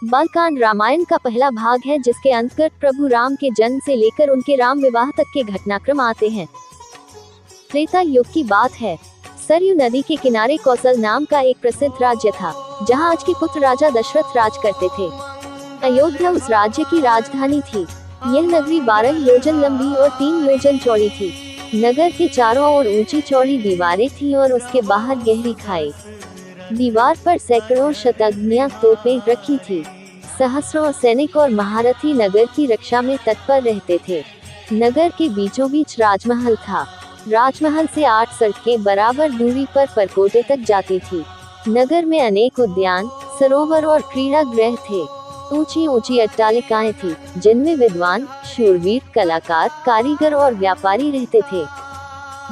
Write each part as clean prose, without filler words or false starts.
बालकांड रामायण का पहला भाग है जिसके अंतर्गत प्रभु राम के जन्म से लेकर उनके राम विवाह तक के घटनाक्रम आते हैं। त्रेता युग की बात है। सरयू नदी के किनारे कौशल नाम का एक प्रसिद्ध राज्य था, जहां आज के पुत्र राजा दशरथ राज करते थे। अयोध्या उस राज्य की राजधानी थी। यह नगरी 12 योजन लंबी और 3 योजन चौड़ी थी। नगर के चारों ओर ऊंची चौड़ी दीवारें थीं और उसके बाहर गहरी खाई। दीवार पर सैकड़ों शताब्दियां तोपें रखी थी। सहस्रों सैनिक और महारथी नगर की रक्षा में तत्पर रहते थे। नगर के बीचों बीच राजमहल था। राजमहल से 8 सड़कें बराबर दूरी पर परकोटे तक जाती थी। नगर में अनेक उद्यान, सरोवर और क्रीड़ा गृह थे। ऊंची ऊंची अट्टालिकाएं थी, जिनमें विद्वान, शूरवीर, कलाकार, कारीगर और व्यापारी रहते थे।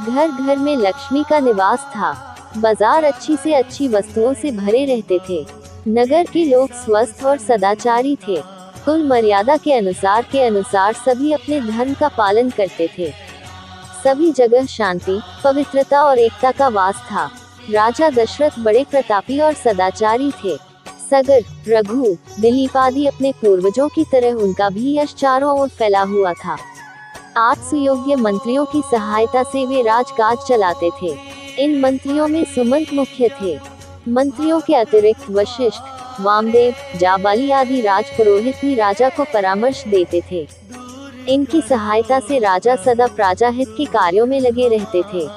घर घर में लक्ष्मी का निवास था। बाजार अच्छी से अच्छी वस्तुओं से भरे रहते थे। नगर के लोग स्वस्थ और सदाचारी थे। कुल मर्यादा के अनुसार सभी अपने धर्म का पालन करते थे। सभी जगह शांति, पवित्रता और एकता का वास था। राजा दशरथ बड़े प्रतापी और सदाचारी थे। सगर, रघु, दिलीप आदि अपने पूर्वजों की तरह उनका भी यश चारों ओर फैला हुआ था। 8 सुयोग्य मंत्रियों की सहायता से वे राजकाज चलाते थे। इन मंत्रियों में सुमंत मुख्य थे। मंत्रियों के अतिरिक्त वशिष्ठ, वामदेव, जाबाली आदि राजपुरोहित भी राजा को परामर्श देते थे। इनकी सहायता से राजा सदा प्रजाहित के कार्यों में लगे रहते थे।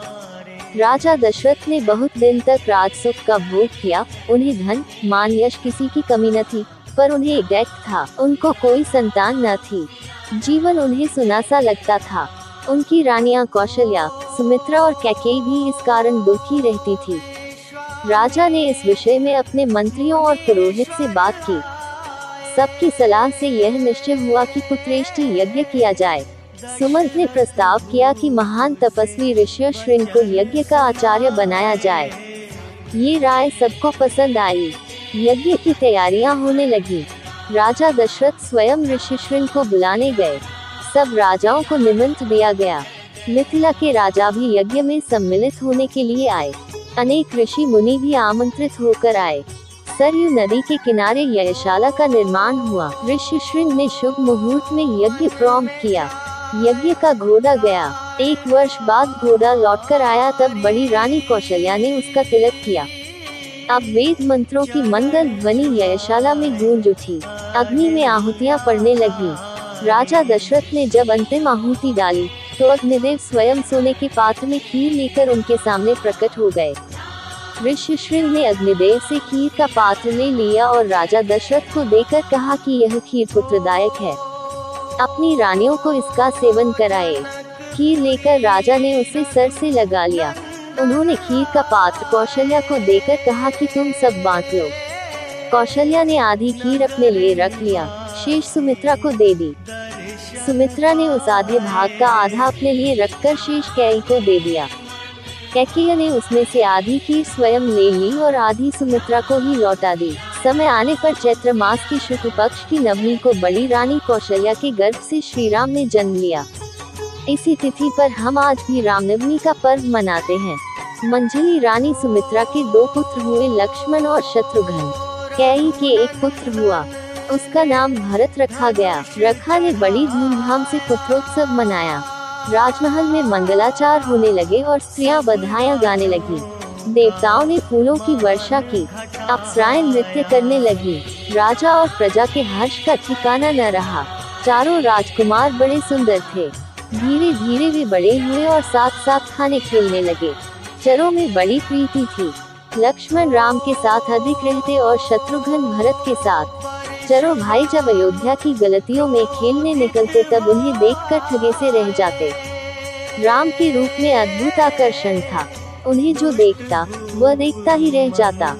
राजा दशरथ ने बहुत दिन तक राजसुख का भोग किया। उन्हें धन, मान, यश किसी की कमी न थी, पर उन्हें एक दैत्य था। उनको कोई संतान न थी। जीवन उन्हें सुनासा लगता था। उनकी रानियां कौशल्या, सुमित्रा और कैकेयी भी इस कारण दुखी रहती थी। राजा ने इस विषय में अपने मंत्रियों और पुरोहित से बात की। सबकी सलाह से यह निश्चय हुआ कि पुत्रेष्टि यज्ञ किया जाए। सुमंत ने प्रस्ताव किया कि महान तपस्वी ऋषि श्रृंग को यज्ञ का आचार्य बनाया जाए। ये राय सबको पसंद आई। यज्ञ की तैयारियां होने लगी। राजा दशरथ स्वयं ऋषि श्रृंग को बुलाने गए। सब राजाओं को निमंत्रण दिया गया। मिथिला के राजा भी यज्ञ में सम्मिलित होने के लिए आए। अनेक ऋषि मुनि भी आमंत्रित होकर आए। सरयू नदी के किनारे यज्ञशाला का निर्माण हुआ। ऋषि श्रृंग ने शुभ मुहूर्त में यज्ञ प्रारंभ किया। यज्ञ का घोड़ा गया। 1 वर्ष बाद घोड़ा लौटकर आया, तब बड़ी रानी कौशल्या ने उसका तिलक किया। अब वेद मंत्रों की मंगल ध्वनि यज्ञशाला में गूंज उठी। अग्नि में आहुतियां पड़ने लगी। राजा दशरथ ने जब अंतिम आहुति डाली, तो अग्निदेव स्वयं सोने के पात्र में खीर लेकर उनके सामने प्रकट हो गए। ऋषि श्रृंग ने अग्निदेव से खीर का पात्र ले लिया और राजा दशरथ को देकर कहा कि यह खीर पुत्रदायक है। अपनी रानियों को इसका सेवन कराए। खीर लेकर राजा ने उसे सर से लगा लिया। उन्होंने खीर का पात्र कौशल्या को देकर कहा कि तुम सब बांट लो। कौशल्या ने आधी खीर अपने लिए रख लिया, शेष सुमित्रा को दे दी। सुमित्रा ने उस आधे भाग का आधा अपने लिए रखकर शेष कैकेयी को दे दिया। कैकेयी ने उसमें से आधी खीर स्वयं ले ली और आधी सुमित्रा को ही लौटा दी। समय आने पर चैत्र मास की शुक्ल पक्ष की नवमी को बड़ी रानी कौशल्या के गर्भ से श्रीराम ने जन्म लिया। इसी तिथि पर हम आज भी रामनवमी का पर्व मनाते हैं। मंझली रानी सुमित्रा के 2 पुत्र हुए, लक्ष्मण और शत्रुघ्न। कैकेयी के एक पुत्र हुआ, उसका नाम भरत रखा गया। रखा ने बड़ी धूमधाम से पुत्रोत्सव मनाया। राजमहल में मंगलाचार होने लगे और स्त्रियां बधाइयां गाने लगी। देवताओं ने फूलों की वर्षा की। अप्सराएं नृत्य करने लगी। राजा और प्रजा के हर्ष का ठिकाना न रहा। चारों राजकुमार बड़े सुंदर थे। धीरे धीरे वे बड़े हुए और साथ साथ खाने खेलने लगे। चरों में बड़ी प्रीति थी। लक्ष्मण राम के साथ अधिक रहते और शत्रुघ्न भरत के साथ। चारों भाई जब अयोध्या की गलतियों में खेलने निकलते, तब उन्हें देखकर ठगे से रह जाते। राम के रूप में अद्भुत आकर्षण था। उन्हें जो देखता, वह देखता ही रह जाता।